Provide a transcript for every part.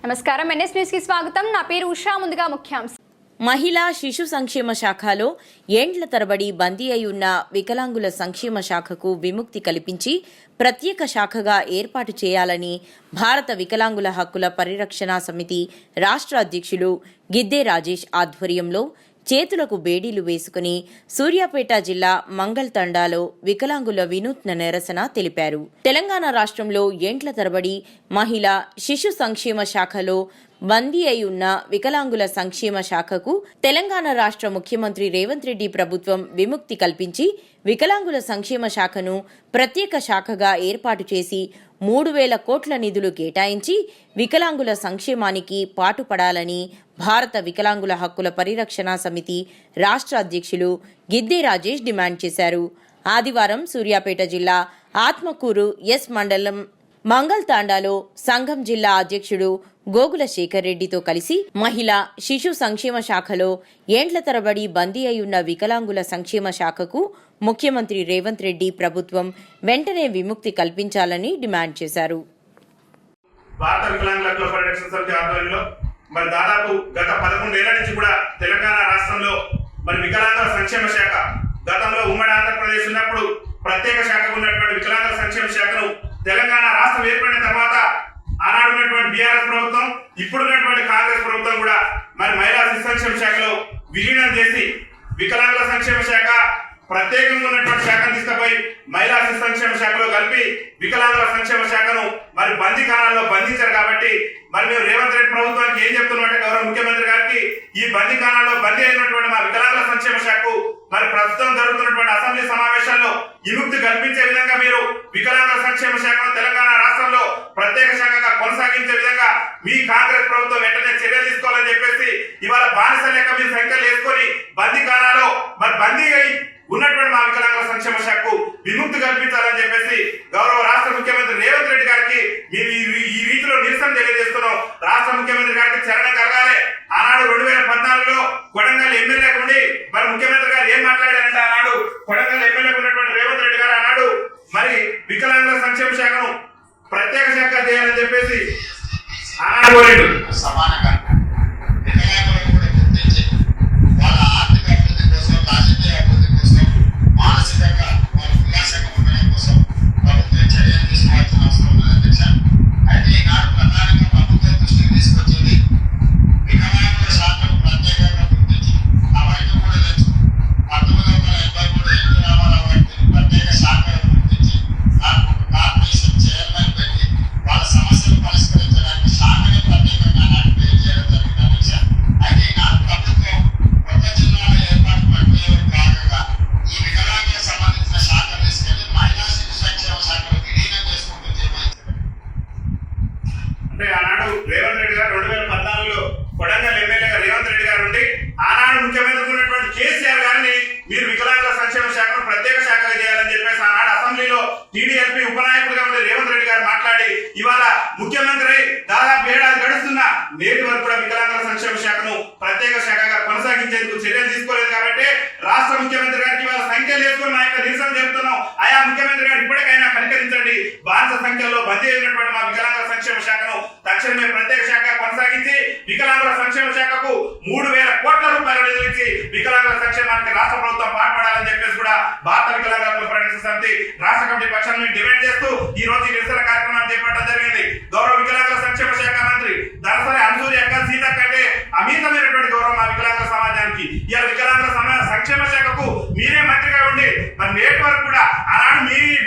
నమస్కారం NS news కి స్వాగతం. నా పేరు ఉషా. ముందుగా ముఖ్యాంశం. మహిళా శిశు సంక్షేమ శాఖలో ఏండ్ల తరబడి బందీ అయి ఉన్న వికలాంగుల సంక్షేమ శాఖకు విముక్తి కల్పించి ప్రత్యేక శాఖగా ఏర్పాటు చేయాలని భారత వికలాంగుల హక్కుల పరిరక్షణ సమితి రాష్ట్ర అధ్యక్షులు గిద్దే రాజేష్ ఆధ్వర్యంలో చేతులకు బేడీలు వేసుకుని సూర్యాపేట జిల్లా మంగళ్ తండాలో వికలాంగుల వినూత్న నిరసన తెలిపారు. తెలంగాణ రాష్ట్రంలో ఏండ్ల తరబడి మహిళా శిశు సంక్షేమ శాఖలో బందీ అయి ఉన్న వికలాంగుల సంక్షేమ శాఖకు తెలంగాణ రాష్ట్ర ముఖ్యమంత్రి రేవంత్ రెడ్డి ప్రభుత్వం విముక్తి కల్పించి వికలాంగుల సంక్షేమ శాఖను ప్రత్యేక శాఖగా ఏర్పాటు చేసి 3,000 కోట్ల నిధులు కేటాయించి వికలాంగుల సంక్షేమానికి పాటుపడాలని భారత వికలాంగుల హక్కుల పరిరక్షణ సమితి రాష్ట్ర అధ్యక్షులు గిద్దే రాజేష్ డిమాండ్ చేశారు. ఆదివారం సూర్యాపేట జిల్లా ఆత్మకూరు ఎస్ మండలం మంగళ్ తాండాలో సంఘం జిల్లా అధ్యక్షుడు గోగుల శేఖర్ రెడ్డితో కలిసి మహిళా శిశు సంక్షేమ శాఖలో ఏండ్ల తరబడి బందీ అయి ఉన్న వికలాంగుల సంక్షేమ శాఖకు ముఖ్యమంత్రి రేవంత్ రెడ్డి ప్రభుత్వం వెంటనే విముక్తి కల్పించాలని డిమాండ్ చేశారు. భారత వికలాంగుల హక్కుల పరిరక్షణ సమితి ఆధ్వర్యంలో మరి దాదాపు గత 11 ఏళ్ల నుంచి కూడా తెలంగాణ రాష్ట్రంలో మరి వికలాంగుల సంక్షేమ శాఖ గతంలో ఉమ్మడి ఆంధ్రప్రదేశ్ ఉన్నప్పుడు ప్రత్యేక శాఖ ఉన్నటువంటి వికలాంగుల సంక్షేమ శాఖను తెలంగాణ రాష్ట్రం ఏర్పడిన తర్వాత ఆనాడు ఉన్నటువంటి బీఆర్ఎస్ ప్రభుత్వం, ఇప్పుడున్నటువంటి కాంగ్రెస్ ప్రభుత్వం కూడా మరి మహిళా శిశు సంక్షేమ శాఖలో విలీనం చేసి వికలాంగుల సంక్షేమ శాఖ ప్రత్యేకంగా ఉన్నటువంటి శాఖను తీసుకుపోయి మహిళా శిశు సంక్షేమ శాఖలో కలిపి వికలాంగుల సంక్షేమ శాఖను మరి బందీఖానాల్లో బంధించారు. కాబట్టి మరి మేము రేవంత్ రెడ్డి ప్రభుత్వానికి ఏం చెప్తున్నామంటే, గౌరవ ముఖ్యమంత్రి గారికి ఈ బందీఖానాల్లో బందీ అయినటువంటి మా వికలాంగుల సంక్షేమ శాఖకు మరి ప్రస్తుతం జరుగుతున్నటువంటి అసెంబ్లీ సమావేశాల్లో విముక్తి కల్పించే విధంగా మీరు వికలాంగుల సంక్షేమ శాఖను తెలంగాణ రాష్ట్రంలో ప్రత్యేక శాఖగా కొనసాగించే విధంగా మీ కాంగ్రెస్ ప్రభుత్వం వెంటనే చర్యలు తీసుకోవాలని చెప్పేసి ఇవాళ బానిస లెక్క మీరు సంఖ్యలు వేసుకొని బందీఖానాలో మరి బందీ అయి ఉన్నటువంటి మా వికలాంగుల సంక్షేమ శాఖకు విముక్తి కల్పించాలని చెప్పేసి గౌరవ రాష్ట్ర ముఖ్యమంత్రి రేవంత్ రెడ్డి గారికి ఈ రీతిలో నిరసన తెలియజేస్తున్నాం. రాష్ట్ర ముఖ్యమంత్రి గారికి చరణం కలగాలి. ఆనాడు 2014లో కొడంగల్ ఎమ్మెల్యేగా ఉండి మరి ముఖ్యమంత్రి గారు ఏం మాట్లాడారంటే, ఆనాడు కొడంగల్ ఎమ్మెల్యేగా ఉన్నటువంటి రేవంత్ రెడ్డి గారు ఆనాడు మరి వికలాంగుల సంక్షేమ శాఖను ప్రత్యేక శాఖ చేయాలని చెప్పేసి ఆనాడు సమానంగా వికలాంగులను కూడా గుర్తించి వాళ్ళ ఆర్థిక అభివృద్ధి కోసం, రాజకీయ అభివృద్ధి కోసం, మానసికంగా వాళ్ళ ఉల్లాసంగా ఉండడం కోసం ప్రభుత్వం చర్యలు తీసుకోవాల్సిన అవసరం ఉన్నది అధ్యక్ష. అయితే ఈనాడు ప్రధానంగా ప్రభుత్వం దృష్టికి తీసుకొచ్చేది వికలాంగుల శాఖను ప్రత్యేకంగా గుర్తించి అవన్నీ కూడా తెలుసు. 1983 ఎన్టీ రామారావు గారికి ప్రత్యేక శాఖను గుర్తించి కార్పొరేషన్ చైర్మన్ పెట్టి వాళ్ళ సమస్యలు పరిష్కరించడానికి శాఖని ప్రత్యేకంగా నాకు చేయడం జరిగింది అధ్యక్ష. అయితే ఈనాడు ప్రభుత్వం కొత్త జిల్లాల ఏర్పాటు ప్రక్రియలో భాగంగా ఈ వికలాంగులకు సంబంధించిన శాఖను తీసుకెళ్లి మహిళా శిశు సంక్షేమ శాఖను విలీనం చేసుకుంటూ నిర్వహించారు. అంటే ఆనాడు రేవంత్ రెడ్డి గారు 2014లో కొడంగల్ ఎమ్మెల్యేగా రేవంత్ రెడ్డి గారు ఉండి ఆనాడు ముఖ్యమంత్రి ఉన్నటువంటి కేసీఆర్ గారిని మీరు వికలాంగుల సంక్షేమ శాఖను ప్రత్యేక శాఖగా చేయాలని చెప్పేసి ఆనాడు అసెంబ్లీలో టీడీఎల్పీ ఉపనాయకుడిగా ఉండే రేవంత్ రెడ్డి గారు మాట్లాడి ఇవాళ ముఖ్యమంత్రి దాదాపు 7 ఏళ్లు గడుస్తున్నా నేటి వరకు కూడా వికలాంగుల సంక్షేమ శాఖను ప్రత్యేక శాఖగా కొనసాగించేందుకు చర్యలు తీసుకోలేదు. కాబట్టి రాష్ట్ర ముఖ్యమంత్రి గారికి ఇవాళ సంఖ్యలు వేసుకొని మా యొక్క నిరసన చెబుతున్నాం. ఆయా ముఖ్యమంత్రి గారు ఇప్పటికైనా కనికరించండి. బానిస సంఖ్యలో బందీ అయినటువంటి మా వికలాంగుల సంక్షేమ శాఖను తక్షణమే ప్రత్యేక శాఖ కొనసాగించి వికలాంగుల సంక్షేమ శాఖకు 3,000 కోట్ల రూపాయలు నిధులించి వికలాంగుల సంక్షేమానికి రాష్ట్ర ప్రభుత్వం పాటుపడాలని చెప్పేసి కూడా భారత వికలాంగుల హక్కుల పరిరక్షణ సమితి రాష్ట్ర కమిటీ పక్షాన్ని డిమాండ్ చేస్తూ ఈ రోజు ఈ నిరసన కార్యక్రమాన్ని చేపట్టడం జరిగింది. గౌరవ వికలాంగుల సంక్షేమ శాఖ మంత్రి దరసరి అనసూయ అక్క సీతక్క అంటే అమితమైనటువంటి గౌరవం మా వికలాంగుల సమాజానికి. ఇవాళ వికలాంగుల సంక్షేమ శాఖకు మీరే మంత్రిగా ఉండి మరి నేటి వరకు కూడా ఆనాడు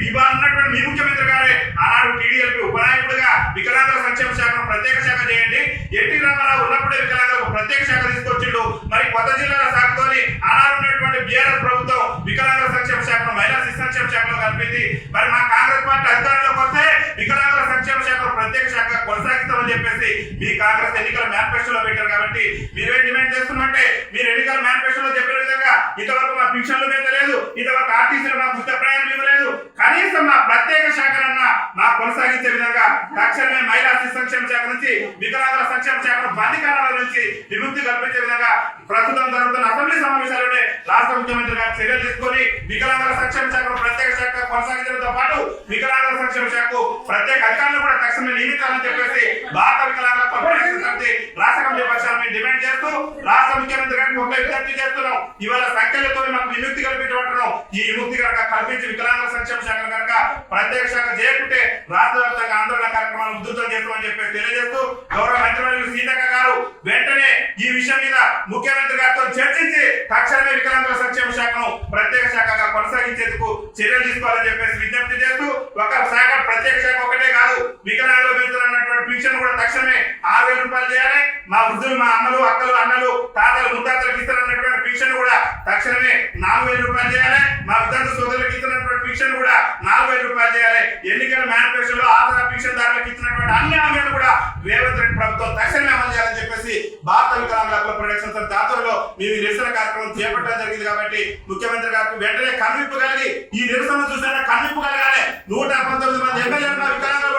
ఇవాళ ఉన్నటువంటి మీ ముఖ్యమంత్రి గారే ఆనాడు టీడీఎల్పీ ఉపనాయకుడిగా వికలాంగుల సంక్షేమ శాఖను ప్రత్యేక శాఖ చేయండి. ఎన్టీ రామారావు ఉన్నప్పుడే వికలాంగులకు ప్రత్యేక శాఖ తీసుకొచ్చిండు. మరి కొత్త జిల్లాల శాఖతోని ఆనాడు ఉన్నటువంటి బీఆర్ఎస్ ప్రభుత్వం వికలాంగుల సంక్షేమ శాఖను మహిళా శిశు సంక్షేమ శాఖలో కలిపింది. మరి మా కాంగ్రెస్ పార్టీ అధికారంలోకి వస్తే వికలాంగుల సంక్షేమ శాఖను ప్రత్యేక శాఖ కొనసాగిస్తామని చెప్పేసి మీ కాంగ్రెస్ ఎన్నికల మేనిఫెస్టోలో పెట్టారు. కాబట్టి మీరేం డిమాండ్ చేస్తున్నారంటే, మీరు ఎన్నికల మేనిఫెస్టోలో చెప్పిన విధంగా ఇంతవరకు మా పింఛన్లు పెంచలేదు, ఇంతవరకు ఆర్టీసీలు మాకు ఉచిత ప్రయాణం ఇవ్వలేదు, కానీ కనీసం మా ప్రత్యేక శాఖనన్నా మా కొనసాగించే విధంగా తక్షణమే మహిళా శిశు సంక్షేమ శాఖ నుంచి వికలాంగుల సంక్షేమ శాఖను బంధికారాల నుంచి విముక్తి కల్పించే విధంగా ప్రస్తుతం జరుగుతున్న అసెంబ్లీ సమావేశాల్లోనే రాష్ట్ర ముఖ్యమంత్రి గారు చర్యలు తీసుకొని వికలాంగుల సంక్షేమ శాఖను ప్రత్యేక శాఖ కొనసాగించడంతో పాటు వికలాంగుల సంక్షేమ శాఖకు ప్రత్యేక అధికారులు కూడా తక్షణమే నియమించాలని చెప్పేసి భారత వికలాంగుల ఫెడరేషన్ సమితి రాష్ట్ర కమిటీ పక్షాన్ని డిమాండ్ చేస్తూ రాష్ట్ర ముఖ్యమంత్రి గారికి ఒక విజ్ఞప్తి చేస్తున్నాం. ఇవాళ సంఖ్యలతో మాకు విముక్తి కల్పించబడుతున్నాం. ఈ విముక్తి కనుక కల్పించి వికలాంగుల సంక్షేమ శాఖ కనుక ప్రత్యేక శాఖ చేయకుంటే రాష్ట్ర వ్యాప్తంగా ఆందోళన కార్యక్రమాలు ఉధృతం చేస్తామని చెప్పి తెలియజేస్తూ గౌరవ మంత్రివర్యులు సీతక్క గారు వెంటనే ఈ విషయం మీద ముఖ్యమంత్రి గారితో చర్చించి తక్షణమే వికలాంగుల సంక్షేమ శాఖను ప్రత్యేక శాఖగా కొనసాగించేందుకు చర్యలు తీసుకోవాలని చెప్పేసి విజ్ఞప్తి చేస్తూ ఒక శాఖ ప్రత్యేక శాఖ ఒకటే కాదు వికలాంగులు పెంచుతున్నటువంటి పెన్షన్ కూడా తక్షణమే 6,000 రూపాయలు చేయాలి. మా వృద్ధులు మా అమ్మలు అక్కలు అన్నలు తాతలు ముత్తాతలకు ఇస్తున్నటువంటి పెన్షన్ కూడా తక్షణమే 4,000 రూపాయలు చేయాలి. మా విద్యార్థి సోదరులకు ఇస్తున్నటువంటి పెన్షన్ కూడా 4,000 రూపాయలు చేయాలి. ఎన్నికల మేనిఫెస్టోలో ఆధార పెన్షన్ దారులకు ఇచ్చినటువంటి అన్ని హామీలు కూడా రేవంత్ రెడ్డి ప్రభుత్వం తక్షణమే అమలు చేయాలని చెప్పేసి భారత వికలాంగుల ప్రొడక్షన్ సంస్థ ఆధ్వర్యంలో మేము నిరసన కార్యక్రమం చేపట్టడం జరిగింది. కాబట్టి ముఖ్యమంత్రి గారికి వెంటనే కనువిప్పు కలిగి ఈ నిరసన చూసినా కనువిప్పు కలగాలి. 119 మంది ఎమ్మెల్యేలు మా వికలాంగుల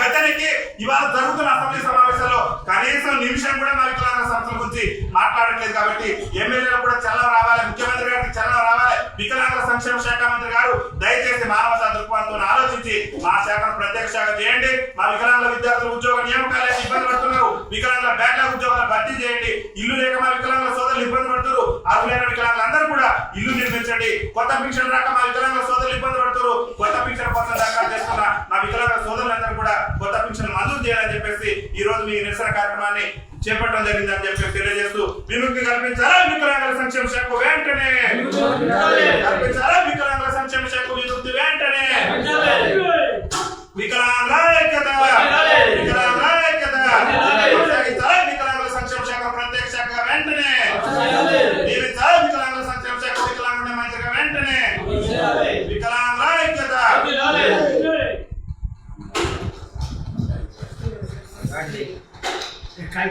గద్దెనికి ఇవాళ జరుగుతున్న అసెంబ్లీ సమావేశాల్లో కనీసం నిమిషం కూడా మా వికలాంగుల సంస్థల గురించి మాట్లాడట్లేదు. కాబట్టి ఎమ్మెల్యేలు కూడా చల్లం రావాలి, ముఖ్యమంత్రి గారికి చల్లం రావాలి. వికలాంగుల సంక్షేమ శాఖ మంత్రి గారు దయచేసి మానవతా దృక్పథంతో ఆలోచించి మా శాఖను ప్రత్యేక శాఖ చేయండి. మా వికలాంగుల విద్యార్థుల ఉద్యోగ నియామకాలు ఇబ్బంది పడుతున్నారు. వికలాంగుల బ్యాక్లాగ్ ఉద్యోగాలు భర్తీ చేయండి. ఇల్లు లేక మా వికలాంగుల సోదరులు ఇబ్బంది పడుతున్నారు. అర్హులైన వికలాంగులందరూ కూడా ఇల్లు నిర్మించండి. కొత్త పింఛన్ రాక మా వికలాంగుల సోదరులు ఇబ్బంది పడుతున్నారు. కొత్త పింఛన్ కోసం దరఖాస్తు చేస్తున్న మా వికలాంగుల సోదరులందరూ కూడా కొత్త పింఛన్ మంజూరు చేయాలని చెప్పేసి ఈ రోజు మీ నిరసన కార్యక్రమాన్ని చేపట్టడం జరిగిందని చెప్పి తెలియజేస్తూ విముక్తి కల్పించాలా వికలాంగుల సంక్షేమ శాఖ వెంటనే కల్పించాలా వికలాంగుల సంక్షేమ శాఖ విముక్తి వెంటనే వికలాంగుల ఐక్యత వికలాంగుల ఐక్యత కొనసాగించాలా వికలాంగుల సంక్షేమ శాఖ ప్రత్యేక శాఖ వెంటనే నియమించాలా వికలాంగుల సంక్షేమ శాఖ వికలాంగుల మంత్రిగా వెంటనే వికలాంగుల ఐక్యత काय